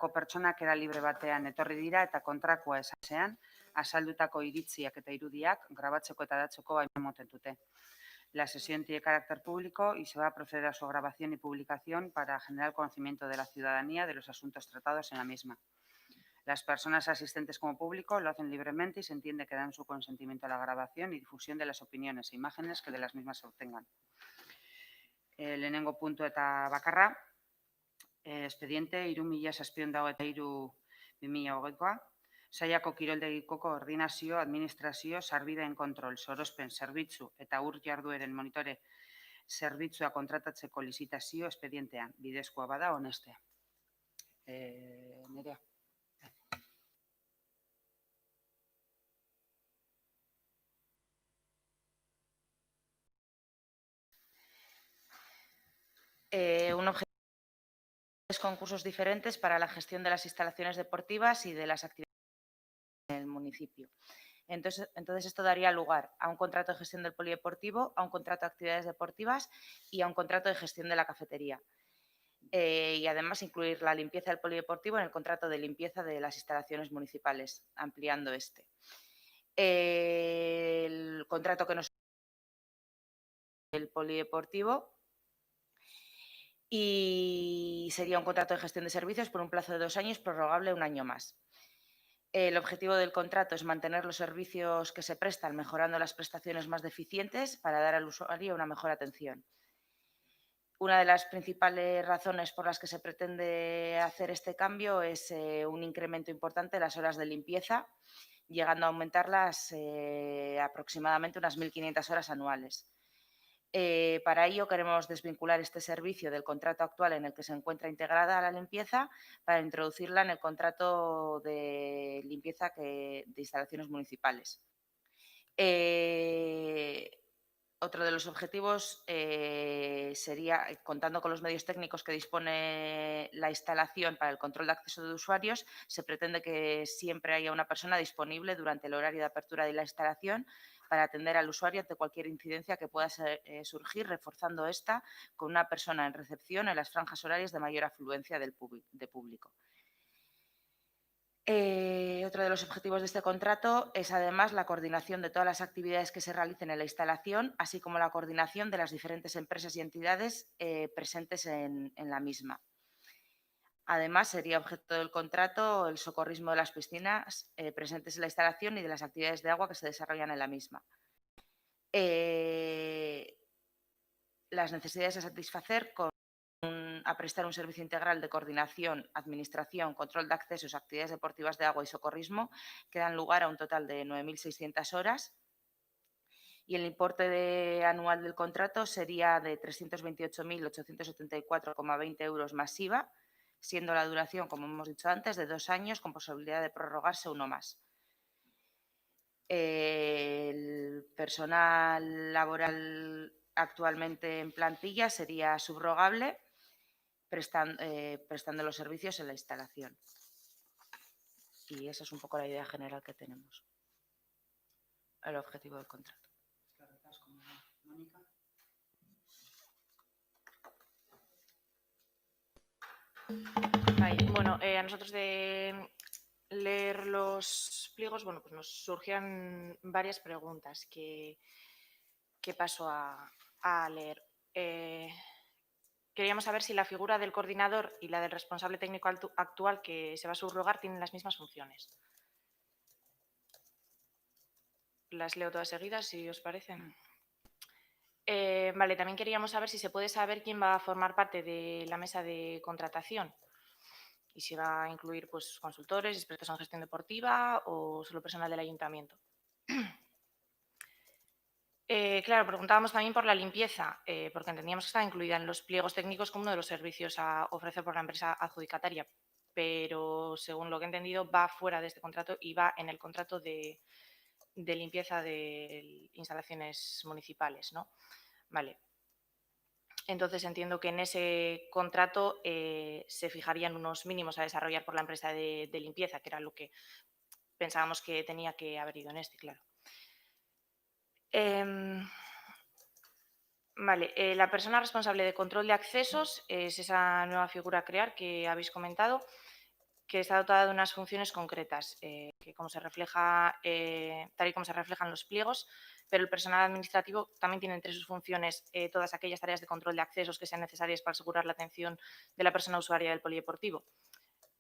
bertako pertsonak era libre batean etorri dira eta kontrakoa esasean, azaldutako iritziak eta irudiak grabatzeko eta datzeko baimen ematen dute. La sesión tiene carácter público y se va a proceder a su grabación y publicación para generar conocimiento de la ciudadanía de los asuntos tratados en la misma. Las personas asistentes como público lo hacen libremente y se entiende que dan su consentimiento a la grabación y difusión de las opiniones e imágenes que de las mismas se obtengan. Lehenengo puntu eta bakarra, expediente 3723/2020koa, Saiako kiroldegiko koordinazio, administrazio, sarbideen kontrol, sorospen, zerbitzu eta ur jardueren monitore zerbitzua kontratatzeko lizitazio expedientean, bidezkoa bada onestea. Nerea. Un objetivo de concursos diferentes para la gestión de las instalaciones deportivas y de las actividades en el municipio. Entonces esto daría lugar a un contrato de gestión del polideportivo, a un contrato de actividades deportivas y a un contrato de gestión de la cafetería. Y además incluir la limpieza del polideportivo en el contrato de limpieza de las instalaciones municipales, ampliando este. El contrato que nos el polideportivo y sería un contrato de gestión de servicios por un plazo de 2 años, prorrogable un año más. El objetivo del contrato es mantener los servicios que se prestan, mejorando las prestaciones más deficientes para dar al usuario una mejor atención. Una de las principales razones por las que se pretende hacer este cambio es un incremento importante de las horas de limpieza, llegando a aumentarlas aproximadamente unas 1.500 horas anuales. Para ello queremos desvincular este servicio del contrato actual en el que se encuentra integrada la limpieza para introducirla en el contrato de limpieza de instalaciones municipales. Otro de los objetivos sería, contando con los medios técnicos que dispone la instalación para el control de acceso de usuarios, se pretende que siempre haya una persona disponible durante el horario de apertura de la instalación para atender al usuario ante cualquier incidencia que pueda surgir, reforzando esta con una persona en recepción en las franjas horarias de mayor afluencia de público. Otro de los objetivos de este contrato es además la coordinación de todas las actividades que se realicen en la instalación, así como la coordinación de las diferentes empresas y entidades presentes en la misma. Además, sería objeto del contrato el socorrismo de las piscinas presentes en la instalación y de las actividades de agua que se desarrollan en la misma. Las necesidades a satisfacer a prestar un servicio integral de coordinación, administración, control de accesos, actividades deportivas de agua y socorrismo, que dan lugar a un total de 9.600 horas. Y el importe anual del contrato sería de 328.874,20 euros más IVA, siendo la duración, como hemos dicho antes, de 2 años con posibilidad de prorrogarse uno más. El personal laboral actualmente en plantilla sería subrogable, prestando los servicios en la instalación. Y esa es un poco la idea general que tenemos. El objetivo del contrato. Bueno, a nosotros de leer los pliegos, bueno, pues nos surgían varias preguntas que paso a leer. Queríamos saber si la figura del coordinador y la del responsable técnico actual que se va a subrogar tienen las mismas funciones. Las leo todas seguidas, si os parece. Vale, también queríamos saber si se puede saber quién va a formar parte de la mesa de contratación y si va a incluir pues, consultores, expertos en gestión deportiva o solo personal del ayuntamiento. Claro, preguntábamos también por la limpieza, porque entendíamos que estaba incluida en los pliegos técnicos como uno de los servicios a ofrecer por la empresa adjudicataria, pero según lo que he entendido va fuera de este contrato y va en el contrato de limpieza de instalaciones municipales, ¿no? Vale. Entonces entiendo que en ese contrato se fijarían unos mínimos a desarrollar por la empresa de limpieza, que era lo que pensábamos que tenía que haber ido en este, claro. Vale, la persona responsable de control de accesos es esa nueva figura a crear que habéis comentado. que está dotada de unas funciones concretas, que como se refleja, tal y como se reflejan los pliegos, pero el personal administrativo también tiene entre sus funciones todas aquellas tareas de control de accesos que sean necesarias para asegurar la atención de la persona usuaria del polideportivo.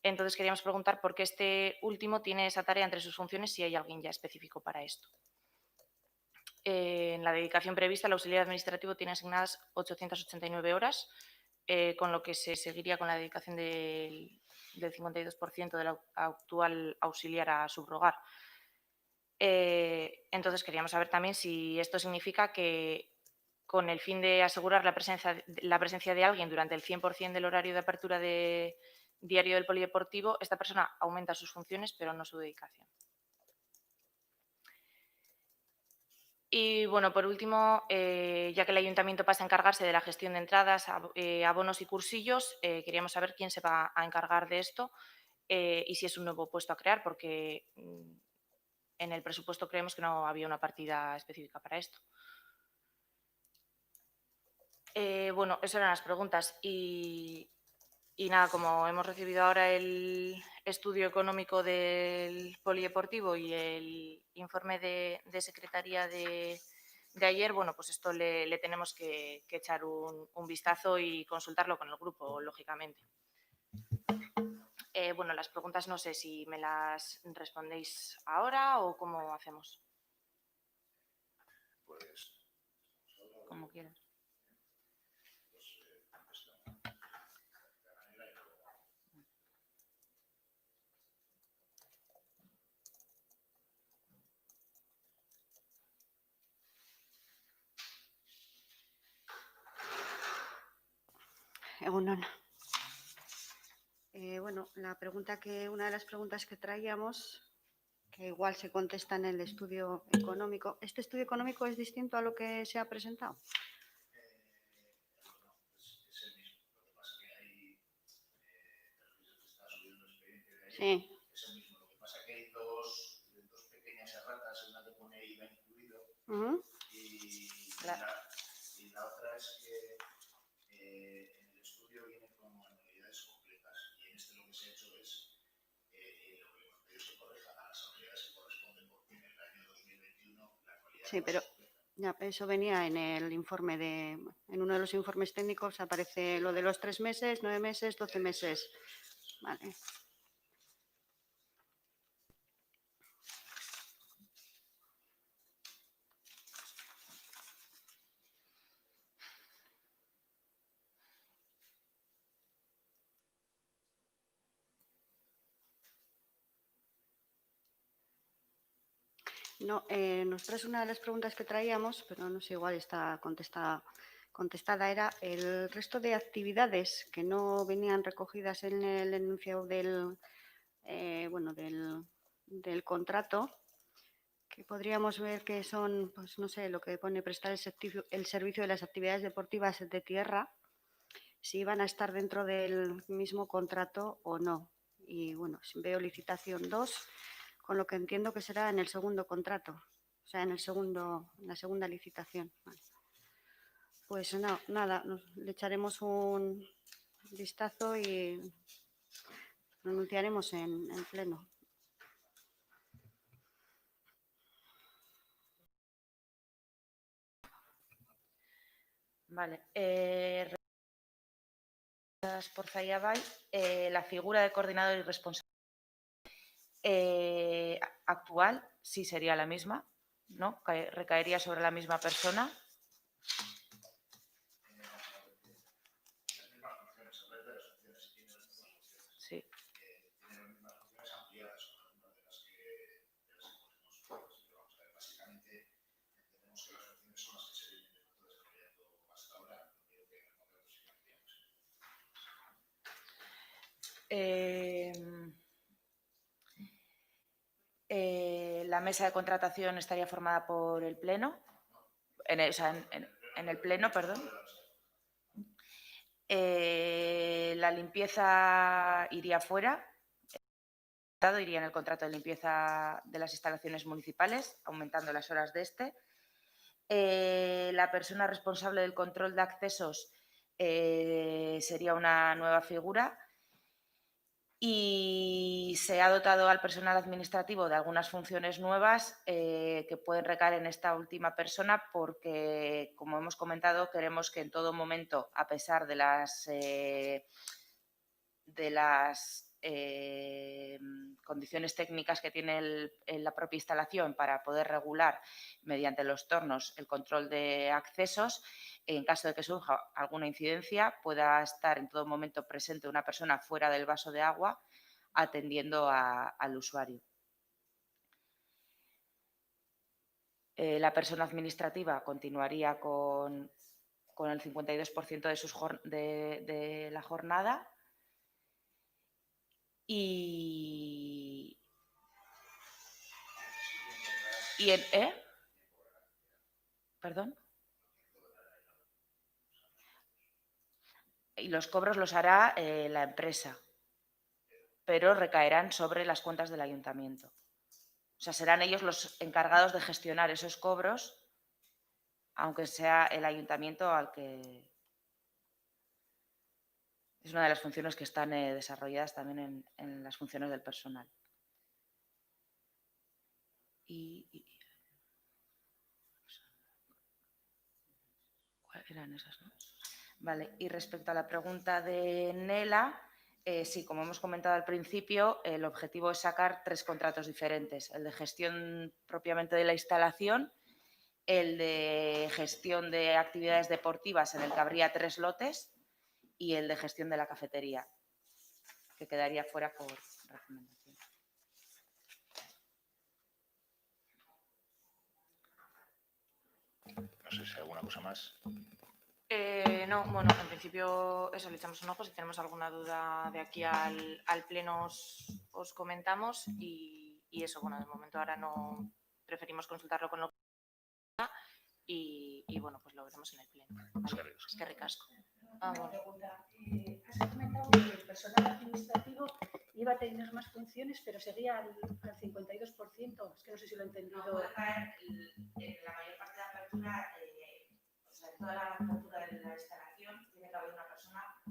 Entonces, queríamos preguntar por qué este último tiene esa tarea entre sus funciones, si hay alguien ya específico para esto. En la dedicación prevista, el auxiliar administrativo tiene asignadas 889 horas, con lo que se seguiría con la dedicación del 52% del actual auxiliar a subrogar. Entonces, queríamos saber también si esto significa que, con el fin de asegurar la presencia de alguien durante el 100% del horario de apertura diario del polideportivo, esta persona aumenta sus funciones, pero no su dedicación. Y bueno, por último, ya que el ayuntamiento pasa a encargarse de la gestión de entradas, abonos y cursillos, queríamos saber quién se va a encargar de esto y si es un nuevo puesto a crear, porque en el presupuesto creemos que no había una partida específica para esto. Bueno, esas eran las preguntas y nada, como hemos recibido ahora el estudio económico del polideportivo y el informe de secretaría de ayer, bueno, pues esto le tenemos que echar un vistazo y consultarlo con el grupo, lógicamente. Bueno, las preguntas no sé si me las respondéis ahora o cómo hacemos. Pues Como quieras. Egunon. Bueno, una de las preguntas que traíamos, que igual se contesta en el estudio económico. ¿Este estudio económico es distinto a lo que se ha presentado? es el mismo. Lo que pasa que hay está subiendo experiencia de ahí. Sí. Es el mismo. Lo que pasa que hay dos pequeñas erratas, una que pone IVA incluido y la otra es que en el estudio viene como anualidades completas y en este lo que se ha hecho es lo que ellos se corrijan a las anualidades que corresponden porque en el año 2021 la anualidad Sí, pero ya, eso venía en el informe en uno de los informes técnicos aparece lo de los 3 meses, 9 meses, 12 meses. Vale. No, nosotros una de las preguntas que traíamos, pero no sé, igual está contestada, era el resto de actividades que no venían recogidas en el enunciado del contrato, que podríamos ver que son, pues no sé, lo que pone prestar el servicio de las actividades deportivas de tierra, si iban a estar dentro del mismo contrato o no. Y bueno, veo licitación 2, con lo que entiendo que será en el segundo contrato, o sea, en la segunda licitación. Vale. Pues no, nada, le echaremos un vistazo y lo anunciaremos en pleno. Vale. Por Zayabay, la figura de coordinador y responsable actual sí sería la misma, ¿no? Recaería sobre la misma persona. Sí. Tiene las mismas funciones ampliadas con algunas de las que ponemos. Pero vamos a ver, básicamente entendemos que las funciones son las que se vienen desarrollando hasta ahora. No creo que en el contrato sí cambiamos. La mesa de contratación estaría formada por el Pleno, en el Pleno, perdón. La limpieza iría fuera, iría en el contrato de limpieza de las instalaciones municipales, aumentando las horas de este. La persona responsable del control de accesos sería una nueva figura. Y se ha dotado al personal administrativo de algunas funciones nuevas que pueden recaer en esta última persona porque, como hemos comentado, queremos que en todo momento, a pesar de las condiciones técnicas que tiene la propia instalación para poder regular mediante los tornos el control de accesos, en caso de que surja alguna incidencia, pueda estar en todo momento presente una persona fuera del vaso de agua atendiendo al usuario. La persona administrativa continuaría con el 52% de la jornada y ¿Perdón? Y los cobros los hará la empresa, pero recaerán sobre las cuentas del ayuntamiento. O sea, serán ellos los encargados de gestionar esos cobros, aunque sea el ayuntamiento al que... Es una de las funciones que están desarrolladas también en las funciones del personal. ¿Cuáles eran esas, no? Vale, y respecto a la pregunta de Nela, sí, como hemos comentado al principio, el objetivo es sacar 3 contratos diferentes. El de gestión propiamente de la instalación, el de gestión de actividades deportivas en el que habría 3 lotes y el de gestión de la cafetería, que quedaría fuera por recomendación. No sé si hay alguna cosa más. No, bueno, en principio eso, le echamos un ojo. Si tenemos alguna duda de aquí al pleno os comentamos y eso, bueno, de momento ahora no preferimos consultarlo con lo y bueno, pues lo veremos en el pleno. ¿Vale? Es que ricasco. Una pregunta. Has comentado que el personal administrativo iba a tener más funciones, pero seguía al 52%. Es que no sé si lo he entendido. No, puede caer la mayor parte de la apertura, o sea, toda la apertura de la instalación tiene que haber una persona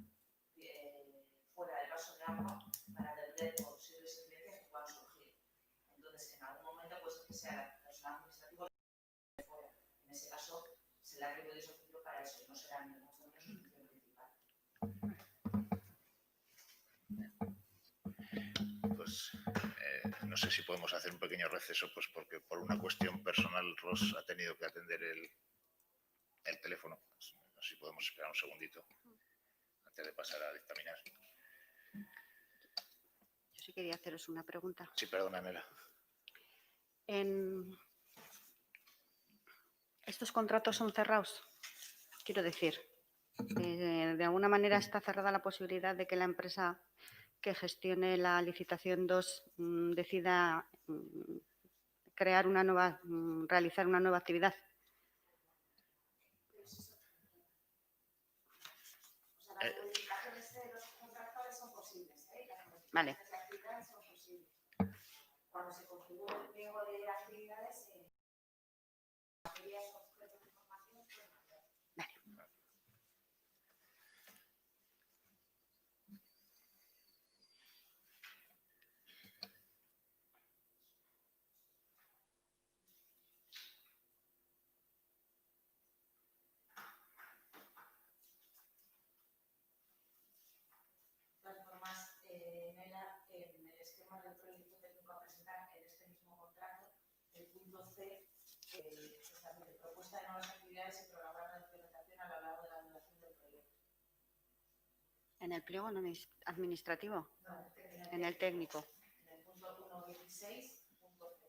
fuera del vaso de agua para atender posibles incidencias que puedan surgir. Entonces, en algún momento, pues que sea el personal administrativo de fuera. En ese caso, se le ha requerido ese objetivo para eso, no será en ningún momento su función principal. Pues no sé si podemos hacer un pequeño receso, pues porque por una cuestión personal Ros ha tenido que atender el teléfono. Pues, no sé si podemos esperar un segundito antes de pasar a dictaminar. Yo sí quería haceros una pregunta. Sí, perdona, Nela. ¿Estos contratos son cerrados? Quiero decir, de alguna manera está cerrada la posibilidad de que la empresa que gestione la licitación 2 decida realizar una nueva actividad. Las modificaciones de los contractores son posibles, Vale. Las actividades son posibles. Cuando se configura el pliego de actividades, en el esquema del proyecto técnico a presentar en este mismo contrato, el punto C establece propuesta de nuevas actividades y programar la implementación a lo largo de la duración del proyecto. ¿En el pliego no administrativo? No, en el técnico. En el punto 1.16, punto C.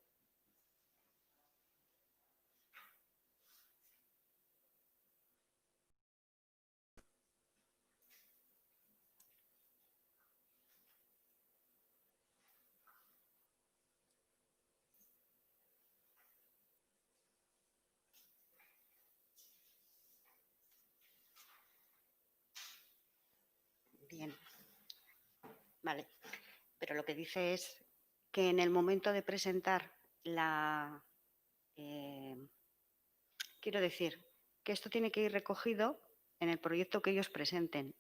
Bien, vale, pero lo que dice es que en el momento de presentar quiero decir que esto tiene que ir recogido en el proyecto que ellos presenten.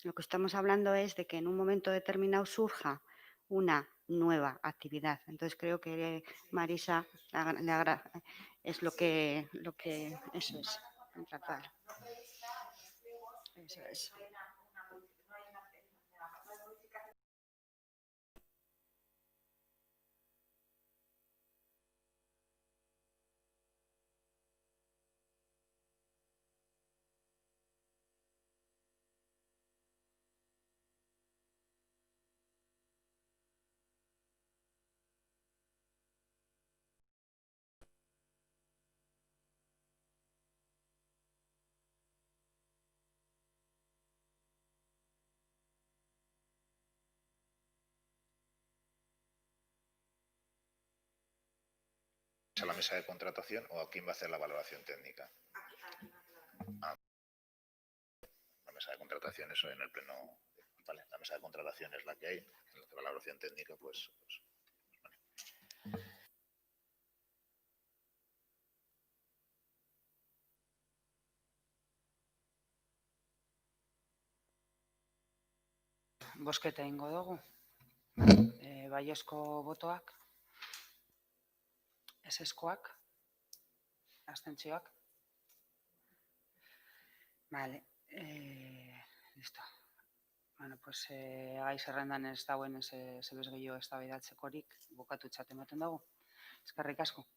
Lo que estamos hablando es de que en un momento determinado surja una nueva actividad. Entonces creo que Marisa es lo que eso es, contratar. Eso es. ¿A la mesa de contratación o a quién va a hacer la valoración técnica? La mesa de contratación, eso en el pleno. Vale, la mesa de contratación es la que hay, en la valoración técnica, pues vale. Bozketa egingo dugu. Baiezko botoak, ezezkoak, abstentzioak. Vale, listo. Bueno, pues gai zerrendan ez dauen zebez gehiago eztabaidatzekorik bukatutzat ematen dugu. Eskerrik asko.